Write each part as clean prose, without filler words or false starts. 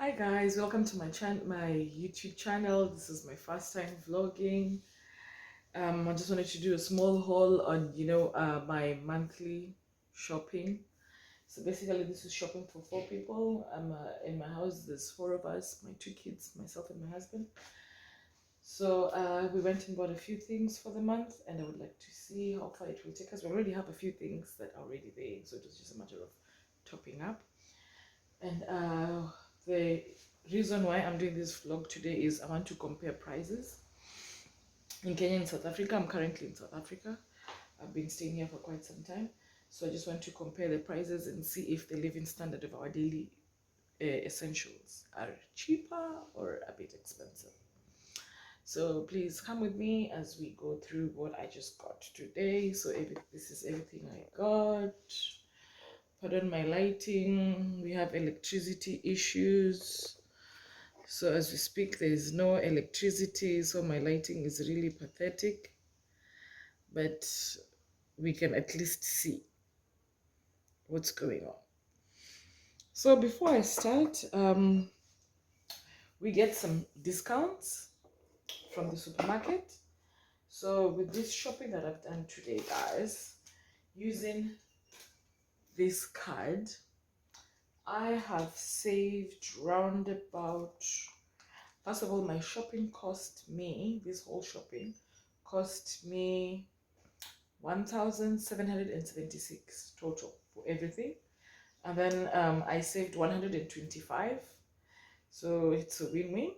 Hi guys, welcome to my YouTube channel. This is my first time vlogging. I just wanted to do a small haul on my monthly shopping. So basically, this is shopping for four people. In my house. There's four of us: my two kids, myself, and my husband. So we went and bought a few things for the month, and I would like to see how far it will take us. We already have a few things that are already there, so it was just a matter of topping up. And the reason why I'm doing this vlog today is I want to compare prices in Kenya and South Africa. I'm currently in South Africa. I've been staying here for quite some time. So I just want to compare the prices and see if the living standard of our daily essentials are cheaper or a bit expensive. So please come with me as we go through what I just got today. So this is everything I got. Pardon my lighting. We have electricity issues. So as we speak, there is no electricity, so my lighting is really pathetic, but we can at least see what's going on. So before I start, we get some discounts from the supermarket. So with this shopping that I've done today, guys, using this card, I have saved round about, first of all, my shopping cost me, this whole shopping cost me 1,776 total for everything. And then I saved 125. So it's a win-win.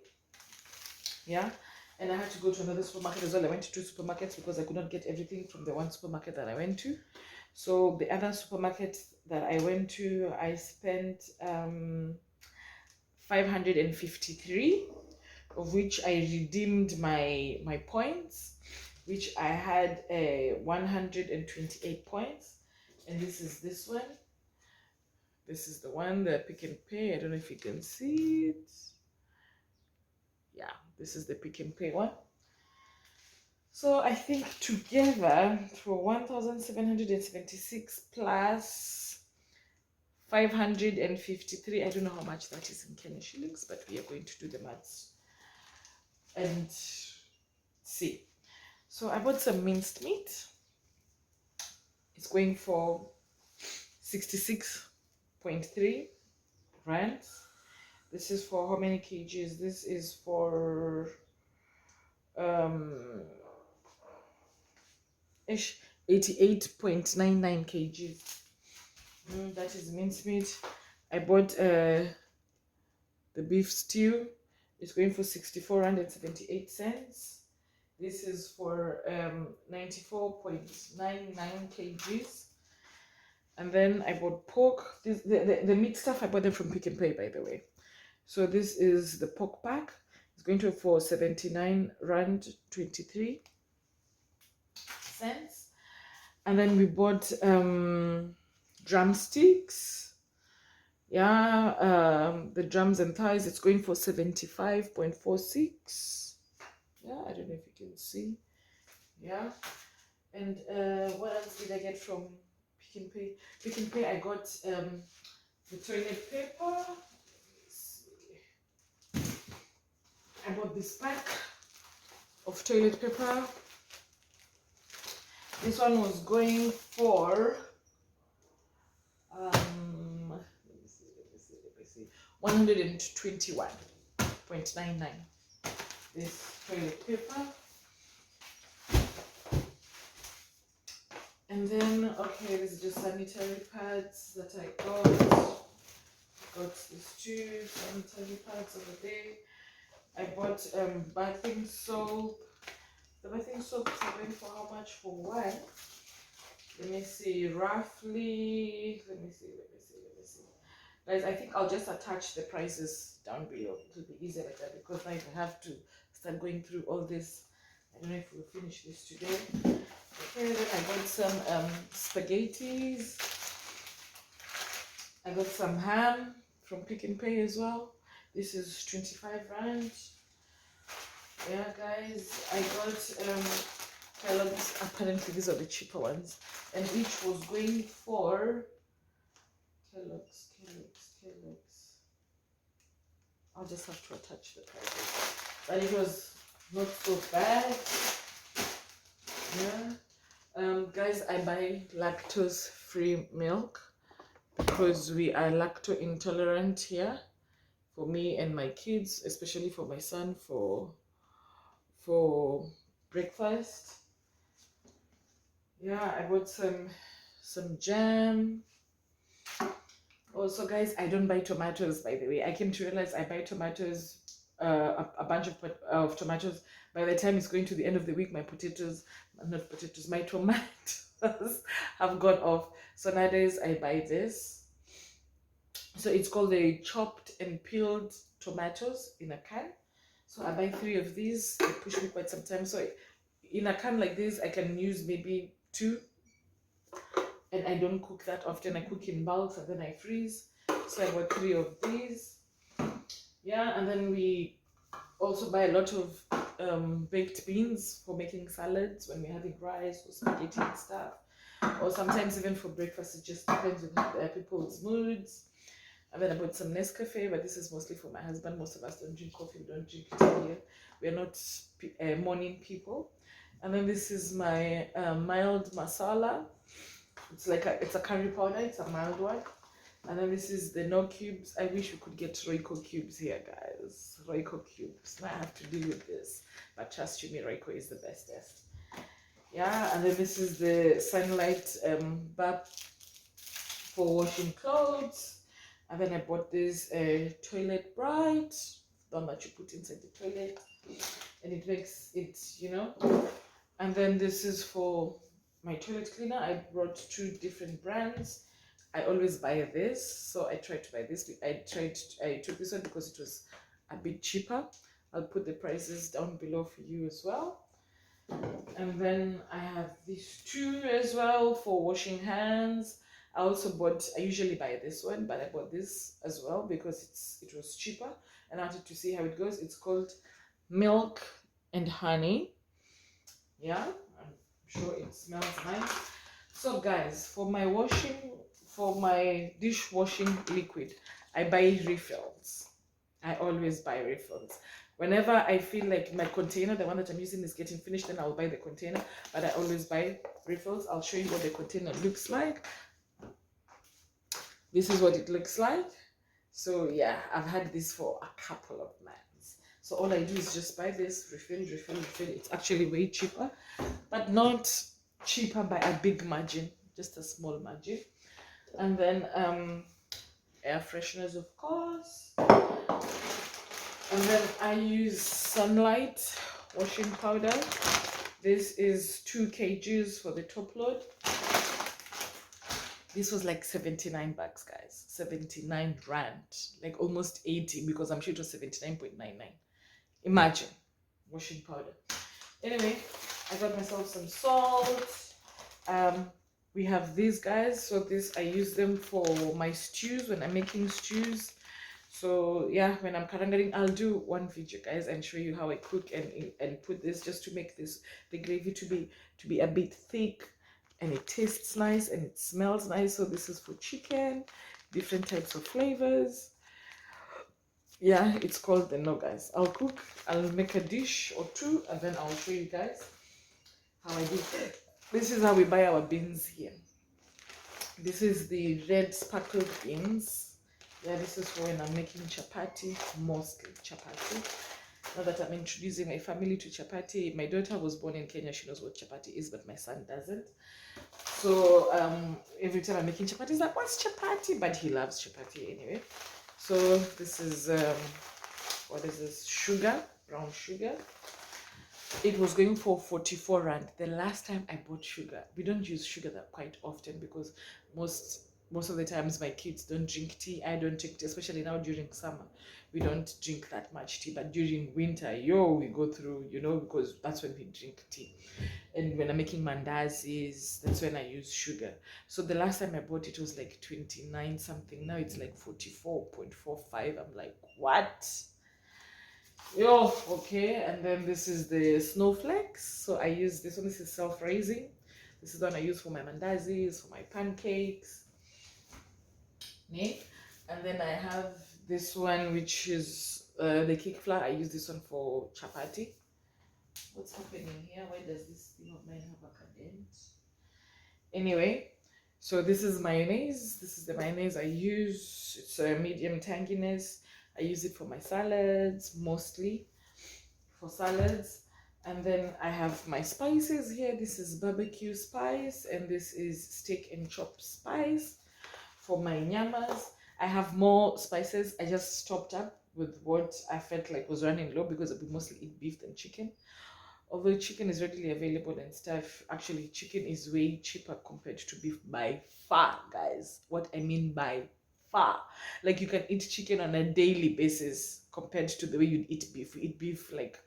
Yeah. And I had to go to another supermarket as well. I went to two supermarkets because I could not get everything from the one supermarket that I went to. So the other supermarket that I went to, I spent 553, of which I redeemed my points, which I had 128 points. And this one. This is the one, the Pick n Pay. I don't know if you can see it. Yeah, this is the Pick n Pay one. So I think together for 1,776 plus 553, I don't know how much that is in Kenya shillings, but we are going to do the maths and see. So I bought some minced meat. It's going for 66.3 rands. This is for how many kgs? This is for 88.99 kgs. That is mincemeat. I bought the beef stew. It's going for 64 rand and 78 cents. This is for 94.99 kgs. And then I bought pork. The meat stuff, I bought them from Pick n Pay, by the way. So this is the pork pack. It's going to for 79 rand 23 cents. And then we bought drumsticks. Yeah, the drums and thighs, it's going for 75.46. Yeah, I don't know if you can see. Yeah. And what else did I get from Pick n Pay? Pick n Pay, I got the toilet paper. I bought this pack of toilet paper. This one was going for 121.99. This toilet paper. And then, okay, this is just sanitary pads that I got. Got these two sanitary pads over there. I bought bathing soap. The bathing soap is going for how much for one? Let me see, roughly, let me see. Guys, I think I'll just attach the prices down below. It will be easier like that because now I have to start going through all this. I don't know if we'll finish this today. Okay, then I got some spaghettis. I got some ham from Pick n Pay as well. This is 25 rand. Yeah, guys, I got Kellogg's. Apparently, these are the cheaper ones, and each was going for Kellogg's. I'll just have to attach the prices. But it was not so bad. Yeah. Guys, I buy lactose-free milk because we are lactose intolerant here. For me and my kids, especially for my son, for breakfast. Yeah, I bought some jam. Also, guys, I don't buy tomatoes, by the way. I came to realize I buy tomatoes, a bunch of tomatoes. By the time it's going to the end of the week, my potatoes, not potatoes, my tomatoes have gone off. So nowadays I buy this. So it's called the chopped and peeled tomatoes in a can. So I buy 3 of these. It pushed me quite some time. So in a can like this, I can use maybe 2. And I don't cook that often. I cook in bulks and then I freeze. So I bought 3 of these. Yeah, and then we also buy a lot of baked beans for making salads when we're having rice or spaghetti and stuff. Or sometimes even for breakfast. It just depends on people's moods. And then I bought some Nescafe, but this is mostly for my husband. Most of us don't drink coffee, we don't drink tea here. We're not morning people. And then this is my mild masala. It's like it's a curry powder, it's a mild one. And then this is the no cubes. I wish we could get Royco cubes here, guys. Royco cubes. Now I have to deal with this. But trust you me, Royco is the bestest. Yeah, and then this is the Sunlight bath for washing clothes. And then I bought this Toilet Bright, the one that you put inside the toilet. And it makes it, you know. And then this is for my toilet cleaner. I brought 2 different brands. I always buy this, so I tried to buy this. I took this one because it was a bit cheaper. I'll put the prices down below for you as well. And then I have these 2 as well for washing hands. I usually buy this one, but I bought this as well because it was cheaper and I wanted to see how it goes. It's called Milk and Honey. Yeah, I'm sure it smells nice. So guys, for my dishwashing liquid, I buy refills. I always buy refills. Whenever I feel like my container, the one that I'm using, is getting finished, then I'll buy the container. But I always buy refills. I'll show you what the container looks like. This is what it looks like. So yeah, I've had this for a couple of months. So all I do is just buy this, refill. It's actually way cheaper, but not cheaper by a big margin, just a small margin. And then air fresheners, of course. And then I use Sunlight washing powder. This is 2 kgs for the top load. This was like 79 bucks, guys. 79 rand, like almost 80, because I'm sure it was 79.99. Imagine washing powder. Anyway, I got myself some salt. We have these, guys. So I use them for my stews when I'm making stews. So yeah, when I'm karangaring, I'll do one video, guys, and show you how I cook and put this just to make the gravy to be a bit thick, and it tastes nice and it smells nice. So this is for chicken, different types of flavors. Yeah, it's called the No, guys. I'll make a dish or 2 and then I'll show you guys how I do. This is how we buy our beans here. This is the red sparkled beans. Yeah, this is for when I'm making chapati, mostly chapati. Now that I'm introducing my family to chapati, my daughter was born in Kenya, she knows what chapati is, but my son doesn't. So every time I'm making chapati, he's like, what's chapati? But he loves chapati anyway. So this is, what is this? Sugar, brown sugar. It was going for 44 rand. The last time I bought sugar, we don't use sugar that quite often because most of the times my kids don't drink tea. I don't drink tea, especially now during summer. We don't drink that much tea, but during winter, we go through, because that's when we drink tea. And when I'm making mandazis, that's when I use sugar. So the last time I bought it was like 29 something. Now it's like 44.45. I'm like, what? Okay. And then this is the snowflakes. So I use this one. This is self-raising. This is the one I use for my mandazis, for my pancakes. And then I have this one, which is the cake flour. I use this one for chapati. What's happening here? Why does this thing of mine have a cadent? Anyway, so this is mayonnaise. This is the mayonnaise I use. It's a medium tanginess. I use it for my salads, mostly for salads. And then I have my spices here. This is barbecue spice, and this is steak and chop spice for my nyamas. I have more spices. I just stopped up with what I felt like was running low because we mostly eat beef than chicken. Although chicken is readily available and stuff, actually chicken is way cheaper compared to beef by far, guys. What I mean by far. Like you can eat chicken on a daily basis compared to the way you'd eat beef. You eat beef like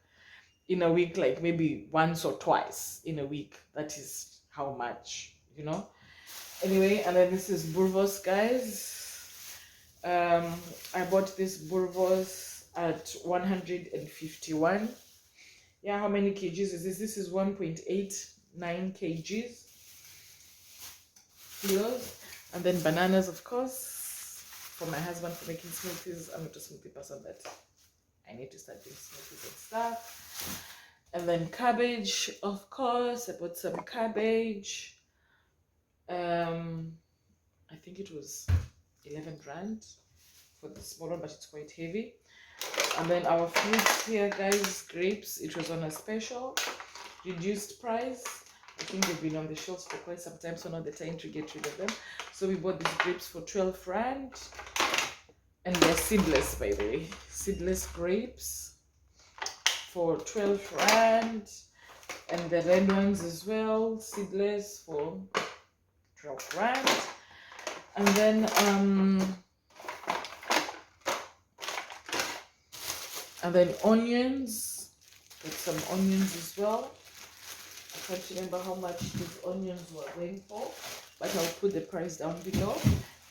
in a week, like maybe once or twice in a week. That is how much, you know. Anyway, and then this is Burvos, guys. I bought this Burvos at 151. Yeah, how many kgs is this? This is 1.89 kgs. Kilos. And then bananas, of course, for my husband for making smoothies. I'm not a smoothie person, but I need to start doing smoothies and stuff. And then cabbage, of course. I bought some cabbage. I think it was 11 rand for the small one, but it's quite heavy. And then our fruits here, guys, grapes. It was on a special, reduced price. I think they've been on the shelves for quite some time, so now the time to get rid of them. So we bought these grapes for 12 rand. And they're seedless, by the way. Seedless grapes for 12 rand. And the red ones as well, seedless for 12 rand. And then onions. Got some onions as well. I can't remember how much these onions were going for, but I'll put the price down below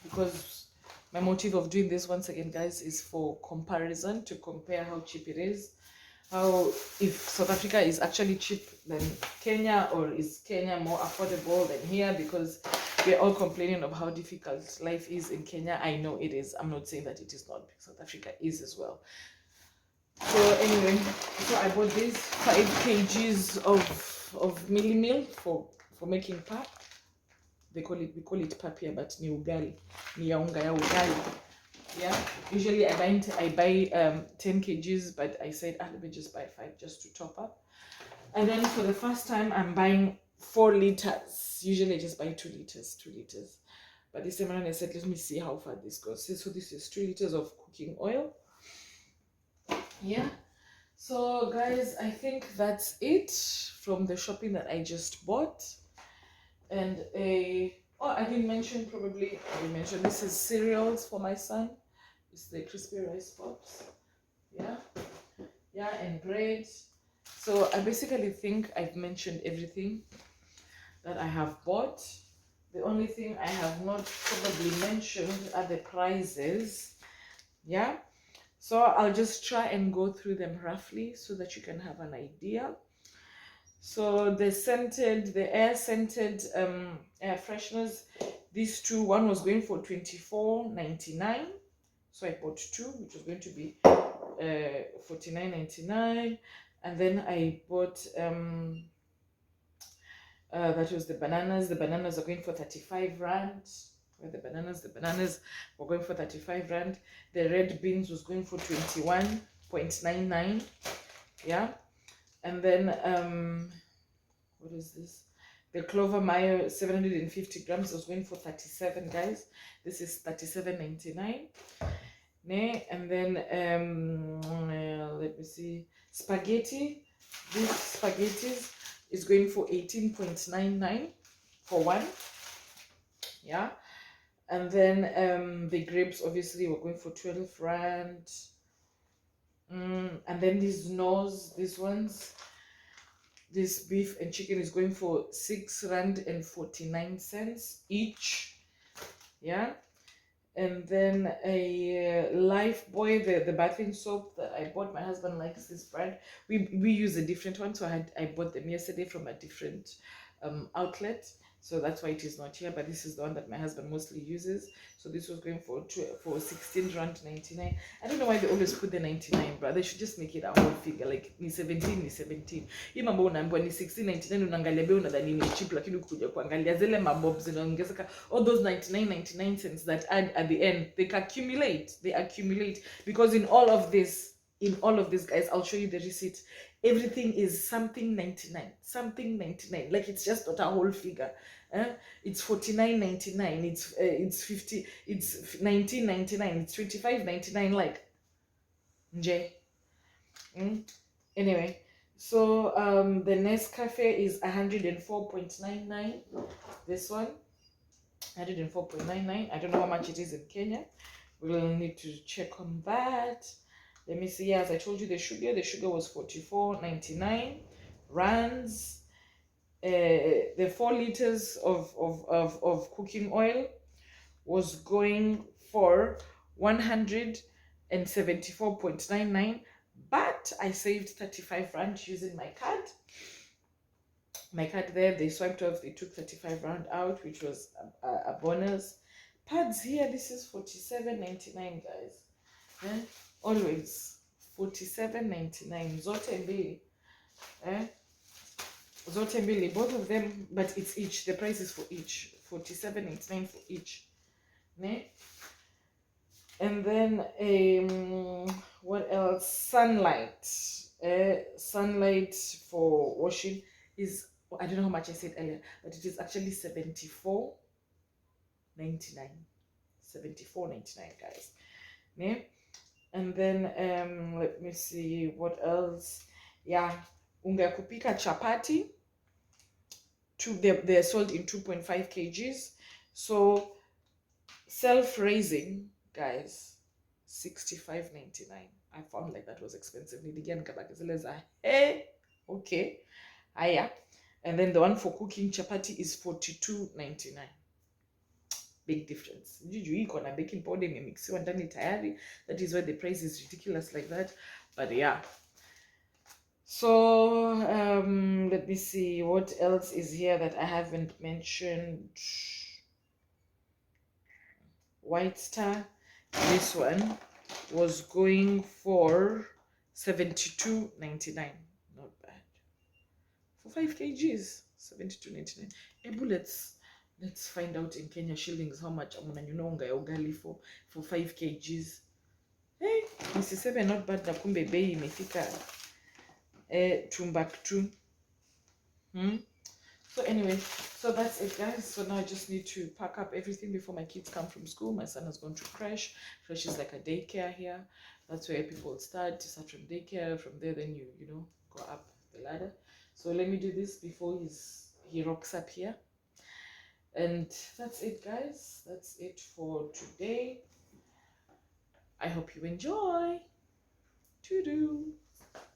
because my motive of doing this, once again, guys, is for comparison, to compare how cheap it is. How, if South Africa is actually cheap than Kenya, or is Kenya more affordable than here, because we're all complaining of how difficult life is in Kenya. I know it is. I'm not saying that it is not, because South Africa is as well. So anyway, so I bought these 5 kgs of milli meal for making pap. We call it pap here, but ni ugali, ni ya unga ya ugali. Yeah, usually I buy 10 kgs, but I said let me just buy 5 just to top up. And then for the first time I'm buying 4 liters. Usually I just buy 2 liters, but this time around I said let me see how far this goes. So this is 2 liters of cooking oil. Yeah, so guys, I think that's it from the shopping that I just bought. And I didn't mention, probably I didn't mention, this is cereals for my son. It's the crispy rice pops. Yeah, and bread. So I basically think I've mentioned everything that I have bought. The only thing I have not probably mentioned are the prices. Yeah, so I'll just try and go through them roughly so that you can have an idea. So the air scented air fresheners, these two, one was going for 24.99. So I bought 2, which was going to be 49.99. And then I bought that was the bananas. The bananas are going for 35 rand. The bananas were going for 35 rand. The red beans was going for 21.99. Yeah. And then what is this? The clover mayo, 750 grams, was going for 37, guys. This is 37.99. And then let me see, spaghetti. This spaghettis is going for 18.99 for one. Yeah. And then the grapes obviously were going for 12 rand. And then these ones, this beef and chicken is going for 6 rand and 49 cents each. Yeah. And then a Lifebuoy, the bathing soap that I bought. My husband likes this brand. We use a different one, so I bought them yesterday from a different outlet. so that's why it is not here. But this is the one that my husband mostly uses. So this was going for 16 rand 99. I don't know why they always put the 99, but they should just make it a whole figure, like ni 17 ni 17. Hii mambo unaambiwa ni 16.99, unaangalia bei unadhani ni cheap, lakini ukikuja kuangalia zile mabobs zinaongezeka, all those 99 cents that add at the end, they accumulate because in all of this guys, I'll show you the receipt, everything is something 99, like it's just not a whole figure. It's 49.99, it's 50, it's 19.99, it's 25.99, like nje. Anyway, so the Nescafe is 104.99. This one 104.99. I don't know how much it is in Kenya. We'll need to check on that. Let me see. As I told you, the sugar was 44.99 rands. The 4 liters of cooking oil was going for 174.99, but I saved 35 rand using my card. My card there, they swiped off, they took 35 rand out, which was a bonus. Pads here, this is 47.99, guys. Always 47.99. Zote mbili. Zote mbili, both of them, but it's each. The price is for each. 47.99 for each. Ne? And then what else? Sunlight. Sunlight for washing is, I don't know how much I said earlier, but it is actually 74.99. 74.99, guys. Ne? And then let me see what else. Yeah, unga kupika chapati. They're sold in 2.5 kgs. So self-raising, guys, 65.99. I found like that was expensive. Okay. Aya. And then the one for cooking chapati is 42.99. Big difference. Baking powder imemixiwa ndani tayari. That is why the price is ridiculous like that. But yeah. So let me see what else is here that I haven't mentioned. White Star, this one was going for 72.99. Not bad for 5 kgs. 72.99. Let's find out in Kenya shillings how much unga ya ugali for 5 kgs. Hey, nisiseme not bad, na kumbe bei imefika Timbuktu. So anyway, so that's it, guys. So now I just need to pack up everything before my kids come from school. My son has gone to creche. Creche is like a daycare here. That's where people start from daycare. From there, then you go up the ladder. So let me do this before he rocks up here. And that's it, guys. That's it for today. I hope you enjoy. To do.